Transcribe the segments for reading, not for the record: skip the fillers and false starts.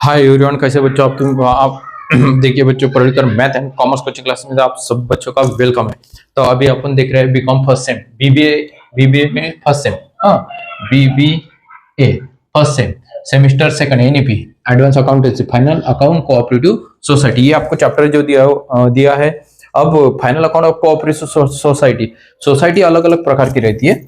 Hi everyone, कैसे बच्चों आप देखिए बच्चों, political math and commerce coaching class में आप सब बच्चों का वेलकम है। तो अभी अपन देख रहे हैं बीकॉम फर्स्ट सेम, बीबीए में फर्स्ट सेम। हाँ, BBA first sem, semester second, NEP, advance accountancy, final account cooperative society. ये आपको चैप्टर जो दिया है। अब final account of cooperative society, society अलग अलग प्रकार की रहती है।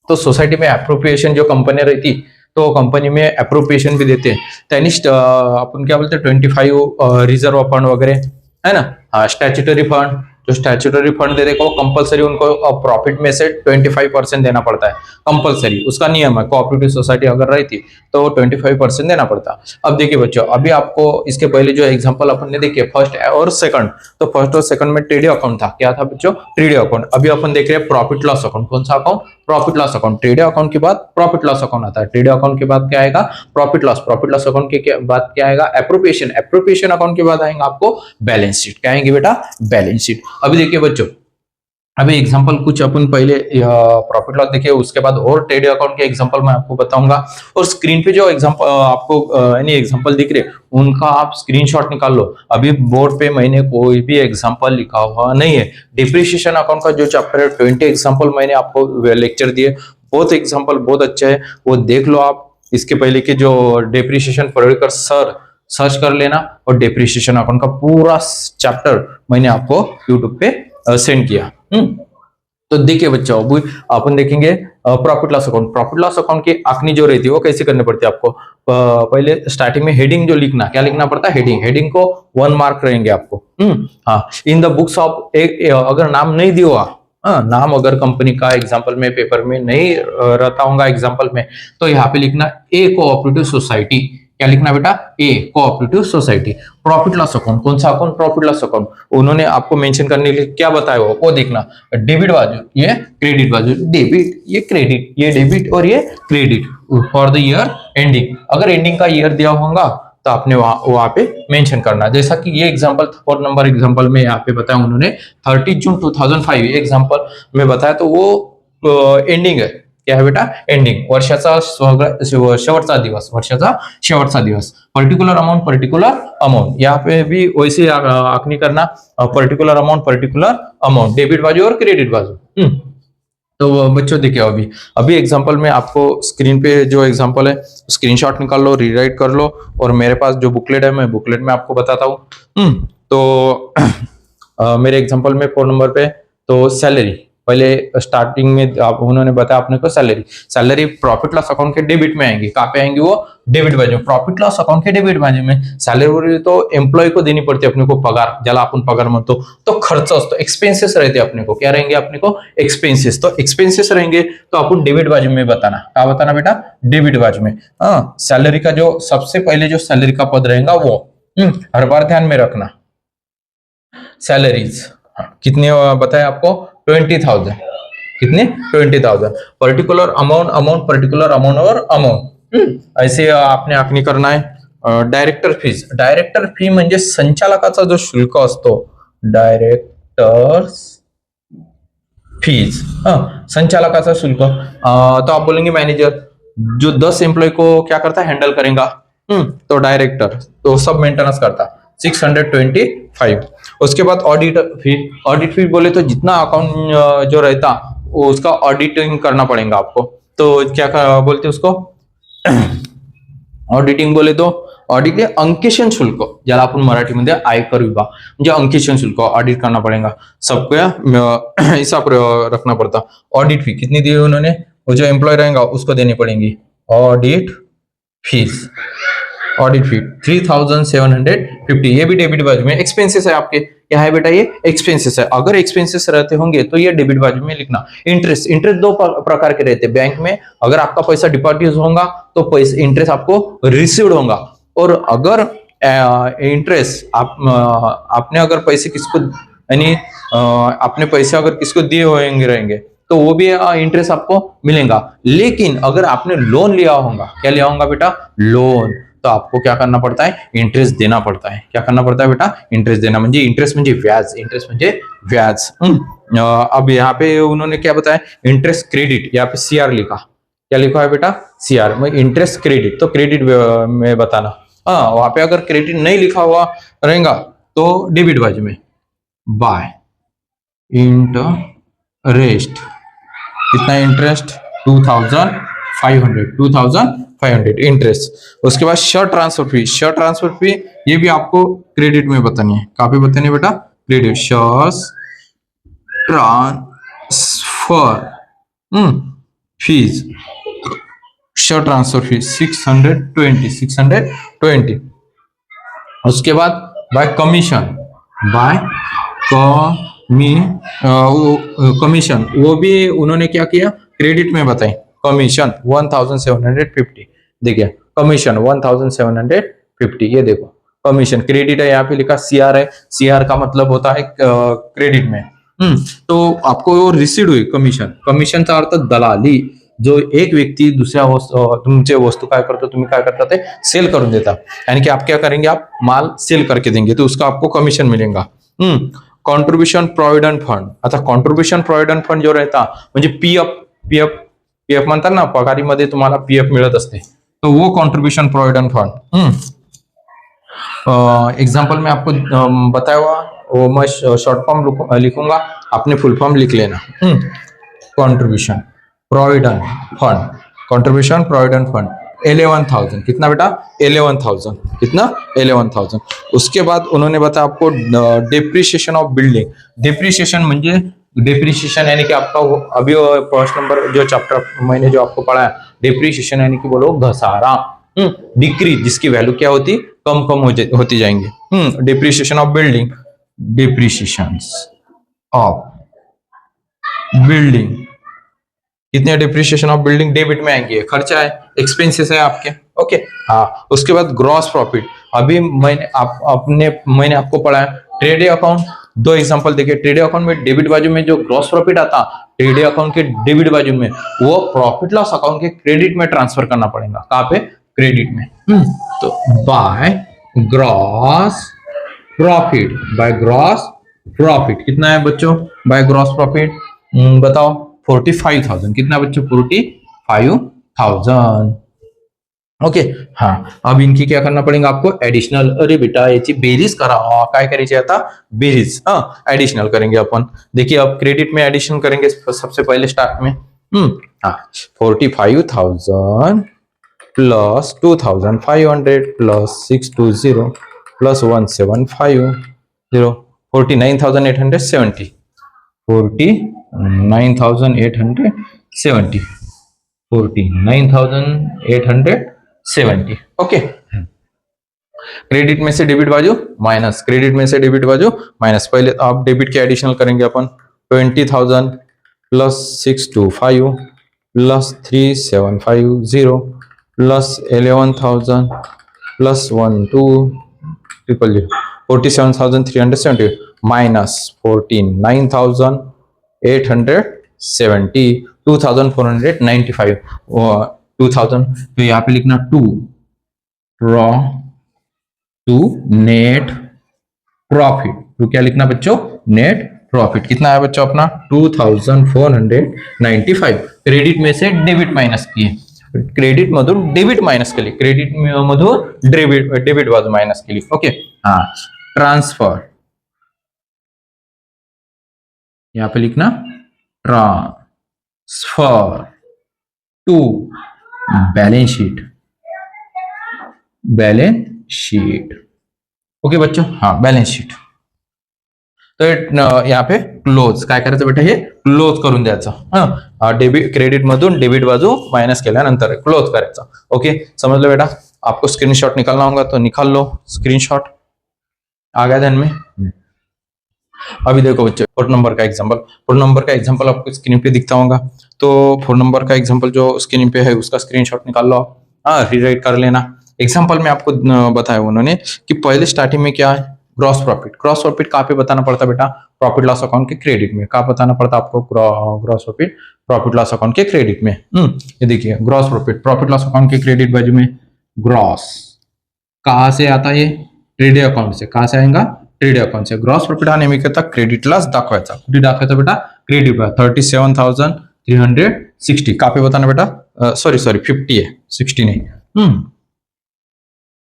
तो सोसाइटी में एप्रोप्रिएशन जो कंपनी रहती, तो कंपनी में अप्रोप्रिएशन भी देते हैं। त्यांनी अपन क्या बोलते हैं 25 रिजर्व फंड वगैरह, है ना। हाँ, स्टैट्यूटरी फंड, जो स्टैट्यूटरी फंड दे देगा वो कंपलसरी उनको प्रॉफिट में से 25% देना पड़ता है, कंपलसरी उसका नियम है। कोऑपरेटिव सोसाइटी अगर रहती तो 25% देना पड़ता। अब देखिए बच्चों, अभी आपको इसके पहले जो एग्जांपल अपन ने देखे फर्स्ट और सेकंड, तो फर्स्ट और सेकंड में ट्रेडिंग अकाउंट था। क्या था बच्चों? Trading account. अभी अपन देख रहे हैं प्रॉफिट लॉस अकाउंट। कौन सा account? Profit loss account. Trading account के बाद प्रॉफिट लॉस अकाउंट आता है। ट्रेडिंग अकाउंट के बाद क्या आएगा? Profit loss. Profit loss account के बाद क्या आएगा? एप्रोप्रिएशन। एप्रोप्रिएशन अकाउंट के बाद आएंगे आपको बैलेंस शीट। क्या आएंगे बेटा? Balance sheet. अभी देखिए बच्चों, अभी एग्जांपल कुछ अपन पहले प्रॉफिट लॉस देखिए, उसके बाद और ट्रेडिंग अकाउंट के एग्जांपल मैं आपको बताऊंगा। और स्क्रीन पे जो एग्जांपल आपको यानी एग्जांपल दिख रहे, उनका आप स्क्रीनशॉट निकाल लो। अभी बोर्ड पे मैंने कोई भी एग्जांपल लिखा हुआ नहीं है। डिप्रिसिएशन अकाउंट का जो चैप्टर है 20 एग्जांपल मैंने आपको लेक्चर दिए, बहुत एग्जांपल बहुत अच्छे है, वो देख लो आप। इसके पहले के जो डिप्रिसिएशन पढ़कर सर्च कर लेना, और डिप्रिसिएशन अकाउंट का पूरा चैप्टर मैंने आपको यूट्यूब पे सेंड किया। तो देखिए बच्चों, अब अपन देखेंगे profit loss account. Profit loss account की आंकनी जो रहती है वो कैसे करनी पड़ती है आपको? पहले स्टार्टिंग में हेडिंग जो लिखना, क्या लिखना पड़ता है? हेडिंग। हेडिंग को 1 मार्क रहेंगे आपको। हाँ, इन द बुक्स ऑफ एक अगर नाम नहीं दिया हुआ, नाम अगर कंपनी का एग्जांपल में पेपर में नहीं रहता होगा एग्जांपल में, तो यहाँ पे लिखना ए कोऑपरेटिव सोसाइटी। क्या लिखना बेटा? ए cooperative society. Profit loss account, कौन सा अकाउंट? Profit loss account. उन्होंने आपको मेंशन करने के लिए क्या बताया वो देखना। डेबिट बाजू, ये क्रेडिट बाजू। डेबिट, ये क्रेडिट, ये डेबिट और ये credit for the year ending. अगर एंडिंग का ईयर दिया होगा तो आपने वहां पे मेंशन करना। जैसा कि ये एग्जांपल 4 नंबर एग्जांपल में यहाँ पे बताया उन्होंने 30 जून 2005 ये एग्जांपल में बताया, तो वो एंडिंग है। क्या है बेटा? एंडिंग, वर्षाचा शेवटचा दिवस, वर्षाचा शेवटचा दिवस। पर्टिकुलर अमाउंट यहाँ पे भी वैसे आंकनी करना। पर्टिकुलर अमाउंट डेबिट बाजू और क्रेडिट बाजू। तो बच्चों देखिए, अभी एग्जांपल में आपको स्क्रीन पे जो एग्जांपल है स्क्रीनशॉट निकाल लो, रीराइट कर लो, और मेरे पास जो बुकलेट है मैं बुकलेट में आपको बताता हूँ। तो मेरे एग्जांपल में 4 नंबर पे तो सैलरी, पहले स्टार्टिंग में उन्होंने बताया अपने को सैलरी प्रॉफिट लॉस अकाउंट के डेबिट में आएंगी। कहाँ पे आएंगी? वो डेबिट बाजू, प्रॉफिट लॉस अकाउंट के डेबिट बाजू में। सैलरी तो एम्प्लॉय को देनी पड़ती है अपने को, पगार, ज्याला आपण पगार म्हणतो तो खर्च असतो, एक्सपेंसेस रहते अपने को। क्या रहेंगे अपने को? एक्सपेंसेस। तो एक्सपेंसेस रहेंगे तो अपन डेबिट बाजू में बताना। क्या बताना बेटा? डेबिट बाजू में। हाँ, सैलरी का जो सबसे पहले जो सैलरी का पद रहेगा वो हर बार ध्यान में रखना। सैलरीज कितने बताया आपको? 20,000। कितने? 20,000। पर्टिकुलर अमाउंट पर्टिकुलर अमाउंट और अमाउंट ऐसे आपने आखणी करना आहे। डायरेक्टर फी म्हणजे संचालकाचा जो शुल्क असतो, डायरेक्टर्स फीज, संचालकाचा शुल्क। तो आप बोलेंगे मैनेजर जो 10 एम्प्लॉय को क्या करता है? हैंडल करेगा। तो डायरेक्टर तो सब मेंटेनेंस करता, 625। उसके बाद ऑडिट फी बोले तो जितना अकाउंट जो रहता वो उसका ऑडिटिंग करना पड़ेगा आपको। तो क्या बोलते उसको? ऑडिटिंग बोले तो ऑडिट अंकेशन शुल्क, ज्यादा आपण मराठीमध्ये आयकर विभाग म्हणजे अंकेशन शुल्क ऑडिट करना पड़ेगा। सबको हिसाब रखना पड़ता। ऑडिट फी कितनी दी उन्होंने? वो जो एम्प्लॉय रहेगा उसको देनी पड़ेगी ऑडिट फीस। ऑडिट फी 3,750। ये भी डेबिट बाजू में। एक्सपेंसेस है आपके, क्या है बेटा? ये एक्सपेंसेस है। अगर एक्सपेंसेस रहते होंगे तो ये डेबिट बाजू में लिखना। इंटरेस्ट 2 प्रकार के रहते हैं बैंक में। अगर आपका पैसा डिपॉजिट होगा तो पैसा इंटरेस्ट आपको रिसीव्ड होगा, और अगर इंटरेस्ट आपने अगर पैसे किसको यानी आपने पैसे अगर किसको दिए होंगे रहेंगे तो वो भी इंटरेस्ट आपको मिलेगा। लेकिन अगर आपने लोन लिया होगा, क्या लिया होगा बेटा? लोन, तो आपको क्या करना पड़ता है? इंटरेस्ट देना पड़ता है। क्या करना पड़ता है बेटा? इंटरेस्ट देना। म्हणजे इंटरेस्ट म्हणजे व्याज, इंटरेस्ट म्हणजे व्याज। अब यहाँ पे उन्होंने क्या बताया? इंटरेस्ट क्रेडिट, यहाँ पे सीआर लिखा। क्या लिखा है बेटा? सीआर में इंटरेस्ट क्रेडिट, तो क्रेडिट में बताना। वहां पे अगर क्रेडिट नहीं लिखा हुआ रहेगा तो डेबिट बाजू में बाय इंटरेस्ट, कितना इंटरेस्ट 2500 इंटरेस्ट। उसके बाद shirt transfer fee, shirt transfer fee ये भी आपको क्रेडिट में बतानी है। कहाँ पे बतानी है बेटा? Credit, shirt transfer fees, shirt transfer fees 620। उसके बाद बाय कमीशन, बाय कमीशन वो भी उन्होंने क्या किया? क्रेडिट में बताई। कमीशन 1750, देखिए कमीशन 1750, ये देखो कमीशन क्रेडिट है, यहाँ पे लिखा सीआर है, सीआर का मतलब होता है क्रेडिट में। तो आपको रिसीड हुई कमिशन, कमिशनचा अर्थ दलाली, जो एक व्यक्ती दुसऱ्या तुमचे वस्तु काय करतो, तुम्ही काय करता ते सेल करून देता, यानी कि आप क्या करेंगे, आप माल सेल करके देंगे तो उसका आपको कमीशन मिलेगा। कॉन्ट्रीब्यूशन प्रोविडंट फंड, आता कॉन्ट्रीब्यूशन प्रोविडंट फंड जो रहता म्हणजे पीएफ पीएफ पीएफ म्हणतात ना, पगारीमध्ये तुम्हाला पीएफ मिळत असते, तो वो कॉन्ट्रीब्यूशन प्रोविडंट फंड। एग्जाम्पल में आपको बताया हुआ, वो मैं शॉर्ट फॉर्म लिखूंगा, आपने फुल फॉर्म लिख लेना। Contribution provident fund, contribution provident fund 11,000, कितना बेटा? 11,000, कितना? 11,000। उसके बाद उन्होंने बताया आपको डेप्रिसिएशन ऑफ बिल्डिंग, डेप्रिसिएशन म्हणजे डेप्रिसिएशन यानी कि आपका अभी फर्स्ट नंबर जो चैप्टर मैंने जो आपको पढ़ा है, डेप्रिसिएशन यानी कि बोलो घसारा, डिक्रीज, जिसकी वैल्यू क्या होती? कम कम होती जाएंगे। Depreciation of building, depreciation of building, कितने डेप्रिसिएशन ऑफ बिल्डिंग डेबिट में आएंगे, खर्चा है, एक्सपेंसेस है आपके। ओके, हाँ। उसके बाद ग्रॉस प्रॉफिट, अभी मैंने आपको पढ़ा है ट्रेड अकाउंट, दो एग्जांपल देखिए। ट्रेड अकाउंट में डेबिट बाजू में जो ग्रॉस प्रॉफिट आता, ट्रेड अकाउंट के डेबिट बाजू में वो प्रॉफिट लॉस अकाउंट के क्रेडिट में ट्रांसफर करना पड़ेगा। कहाँ पे? क्रेडिट में। तो by gross profit, by gross profit कितना है बच्चों? बाय ग्रॉस प्रॉफिट बताओ 45,000, कितना बच्चों? 45,000। ओके, हाँ। अब इनकी क्या करना पड़ेगा आपको? एडिशनल। अरे बेटा याची बेरीज करा, काय करायची आता? बेरीज, एडिशनल करेंगे अपन। देखिए अब क्रेडिट में एडिशन करेंगे सबसे पहले स्टार्ट में। 45,000 plus 2,500 plus 620 plus 1,750, 49,870, 49,870, 49,870। Okay, credit में से डेबिट बाजू माइनस, क्रेडिट में से डेबिट बाजू माइनस। पहले आप डेबिट के एडिशनल करेंगे अपन, 20,000 plus 625 plus 3,750 plus 11,000 plus 12,000, 47,370 minus 49,870, 2,495, 2,000, तो यहाँ पे लिखना टू नेट प्रॉफिट। तो क्या लिखना बच्चों? Net profit. कितना है बच्चों अपना? 2,495। क्रेडिट में से डेबिट माइनस किए, क्रेडिट मधून डेबिट माइनस केली, क्रेडिट मधून डेबिट बाजू माइनस केली। ओके, हाँ। ट्रांसफर, यहां पे लिखना transfer to balance sheet, balance sheet. Okay बच्चों, हाँ, बैलेंस शीट। तो यहाँ पे क्लोज काय करायचं बेटा? हे क्लोज करून द्यायचं। डेबिट, क्रेडिट मधून डेबिट बाजू माइनस केल्यानंतर क्लोज करायचा। ओके, समझ लो बेटा? आपको स्क्रीनशॉट निकालना होगा तो निकाल लो स्क्रीनशॉट, आ गया ध्यान में? अभी देखो बच्चे 4 नंबर का एग्जांपल, 4 नंबर का एग्जांपल आपको स्क्रीन पे दिखता होगा। तो 4 नंबर का एग्जांपल जो स्क्रीन पे है उसका स्क्रीनशॉट निकाल लो, रीराइट कर लेना। एग्जांपल में आपको बताया उन्होंने कि पहले स्टार्टिंग में क्या है? Gross profit. ग्रॉस प्रॉफिट कहाँ पे बताना पड़ता बेटा? प्रॉफिट लॉस अकाउंट के क्रेडिट में। कहाँ बताना पड़ता आपको? Gross profit profit loss account के क्रेडिट में। ये देखिए gross profit profit loss account के क्रेडिट बाजू में ग्रॉस कहाँ से आता है? ट्रेड अकाउंट से। कहाँ से आएगा? ट्रेड अकाउंट से। ग्रॉस प्रॉफिट हा नेहमी करता क्रेडिट लॉस दाखवायचा, कुठे दाखवायचा बेटा? क्रेडिट ला 37,360। कहाँ पे बताना बेटा? सॉरी 50 है, 60 नहीं।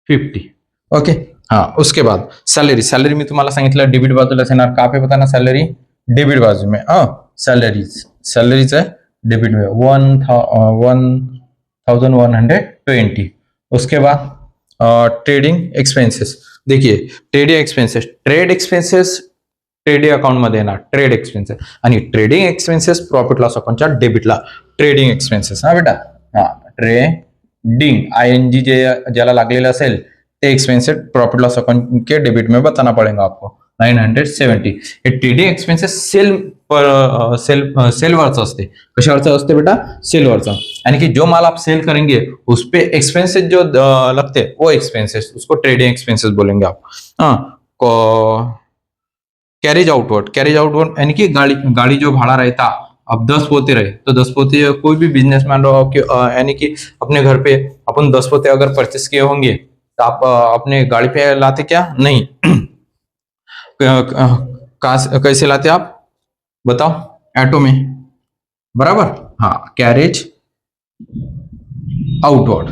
50. ओके. हाँ, उसके बाद सैलरी. सैलरी मी तुम्हाला सांगितलं डेबिट बाजूलाच येणार. का पे बताना सैलरी डेबिट बाजू में. सैलरीज सैलरीज है डेबिट में 1120. उसके बाद ट्रेडिंग एक्सपेंसेस. देखिए ट्रेड एक्सपेंसेस ट्रेडिंग अकाउंट मध्ये येणार. ट्रेड एक्सपेन्सेस आणि ट्रेडिंग एक्सपेन्सेस प्रॉफिट लॉस अकाउंटच्या डेबिटला. Trading expenses. हा बेटा, हा ट्रेडिंग ING जे ज्याला लागलेलं असेल ते एक्सपेन्सेस प्रॉफिट लॉस अकाउंट के डेबिट में बताना पड़ेगा आपको. 970. हे ट्रेडिंग एक्सपेन्सेस सेलवरचं असते. कशावरचं असते बेटा? सेलवरचं. यानी कि जो माल आप सेल करेंगे उस पे एक्सपेंसेस जो लगते हैं वो एक्सपेंसेस, उसको ट्रेडिंग एक्सपेंसेस बोलेंगे आप. कैरेज आउटवर्ड यानी कि गाड़ी जो भाड़ा रहता, अब 10 पोते रहे तो 10 पोते कोई भी बिजनेसमैन रहो यानी कि अपने घर पे अपन 10 पोते अगर परचेस किए होंगे तो आप अपने गाड़ी पे लाते क्या? नहीं. कैसे लाते आप बताओ? ऑटो में. बराबर. हाँ, carriage outward.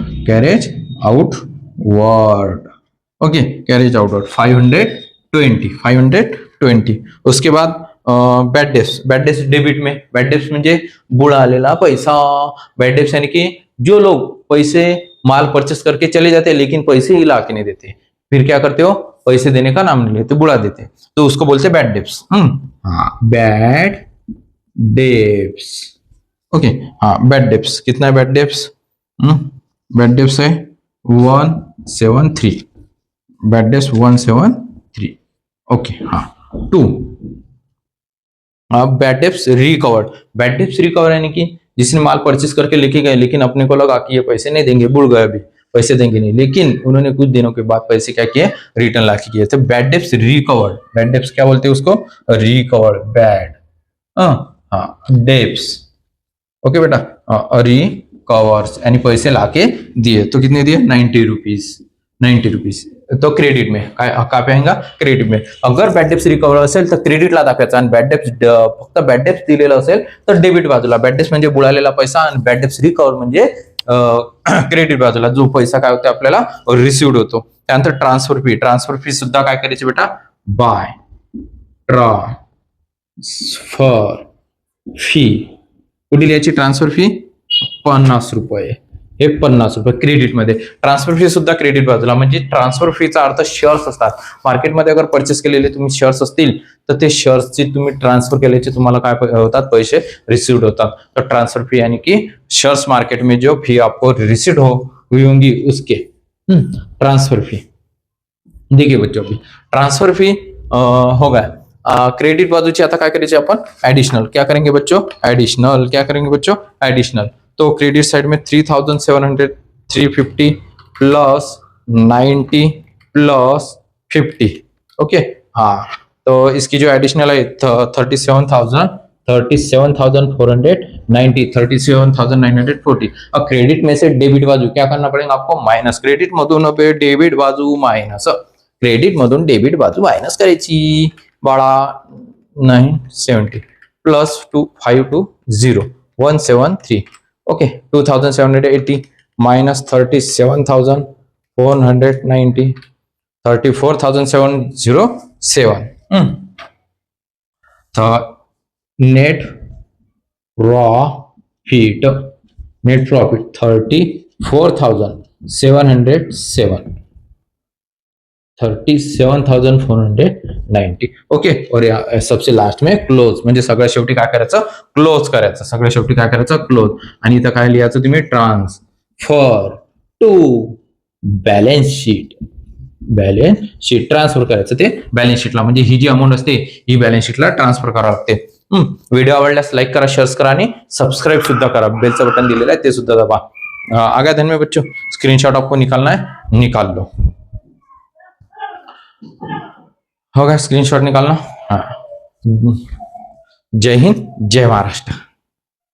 Okay, carriage outward 520. उसके बाद बॅड डेप्स डेबिट में. बॅड डेप्स म्हणजे बुडालेला पैसा. बॅड डेप्स यानी कि जो लोग पैसे माल परचेस करके चले जाते हैं लेकिन पैसे ही ला के नहीं देते, फिर क्या करते हो? पैसे देने का नाम नहीं लेते, बुड़ा देते, तो उसको बोलते हैं बैड डेप्स. हाँ, बैड डेप्स. ओके. हाँ, बैड डेप्स कितना है? बैड डेप्स है 173. Bad debts 173. ओके. हाँ. 2 bad debts recovered. Bad debts recover यानी कि जिसने माल परचेस करके लेके गए लेकिन अपने को लगा कि ये पैसे नहीं देंगे, बुड़ गए, अभी पैसे देंगे नहीं, लेकिन उन्होंने कुछ दिनों के बाद पैसे क्या किए? रिटर्न ला के किए. तो bad debts recovered. Bad debts क्या बोलते हैं उसको? रिकवर्ड. Bad debts. ओके बेटा. रिकवर्स यानी पैसे लाके दिए. तो कितने दिए? 90 रुपीज. तो क्रेडिट में का पे आएगा? क्रेडिट में. अगर बॅड डेप्स रिकवर असेल तर क्रेडिटला दाखवायचा आणि बॅड डेप्स फक्त बॅड डेप्स दिलेलं असेल तर डेबिट बाजूला. बॅड डेप्स म्हणजे बुडालेला पैसा आणि बॅड डेप्स रिकवर म्हणजे क्रेडिट बाजूला जो पैसा काय होतो आपल्याला रिसिव्ड होतो. त्यानंतर ट्रान्सफर फी सुद्धा काय करायची बेटा? बाय ट्रान्सफर फी. कुठे लिहायची ट्रान्सफर फी? 50 रुपये. हे 50 रुपये क्रेडिट मध्ये. ट्रान्सफर फी सुद्धा क्रेडिट बाजूला. म्हणजे ट्रान्सफर फीचा अर्थ शेअर्स असतात. मार्केटमध्ये अगर परचेस केलेले तुम्ही शेअर्स असतील तर ते शेअर्सची तुम्ही ट्रान्सफर केल्याचे तुम्हाला काय होतात? पैसे रिसीव्ड होतात. तो ट्रांसफर फी यानी कि शेयर्स मार्केट में जो फी आपको रिसीव्ड हुई होंगी उसके ट्रांसफर फी. देखिए बच्चों, अभी ट्रांसफर फी हो गया. क्रेडिट बाजूची आता काय करायचे आपण? ऍडिशनल. क्या करेंगे बच्चों? ऍडिशनल. तो क्रेडिट साइड में 3700 350 प्लस 90 प्लस 50. ओके. हाँ, तो इसकी जो एडिशनल है 37,490 37,940. अब क्रेडिट में से डेबिट बाजू क्या करना पड़ेगा आपको? माइनस. क्रेडिट मधून डेबिट बाजू माइनस. क्रेडिट मधून डेबिट बाजू माइनस करायची बाळा. 970 plus 2520 173. Okay. 2780 minus 37,490 34,707. Net profit 34,707 37,490. Okay. और सबसे लास्ट में क्लोज म्हणजे सगळ्या शेवटी काय करायचं? क्लोज करायचं. सगळ्या शेवटी काय करायचं? क्लोज. आणि इथं काय लिहायचं तुम्ही? Transfer to balance sheet. Transfer करायचं ते बॅलन्स शीटला. म्हणजे ही जी अमाऊंट असते ही बॅलन्स शीटला ट्रान्सफर करावं लागते. व्हिडिओ आवडल्यास लाईक करा, शेअर करा आणि सबस्क्राईब सुद्धा करा. बेलचं बटन दिलेलं आहे ते सुद्धा दबा. आगा ध्यान में बच्चों, स्क्रीनशॉट आपको निकालना है, निकाल लो. होगा स्क्रीनशॉट निकालना. हाँ. जय हिंद, जय महाराष्ट्र.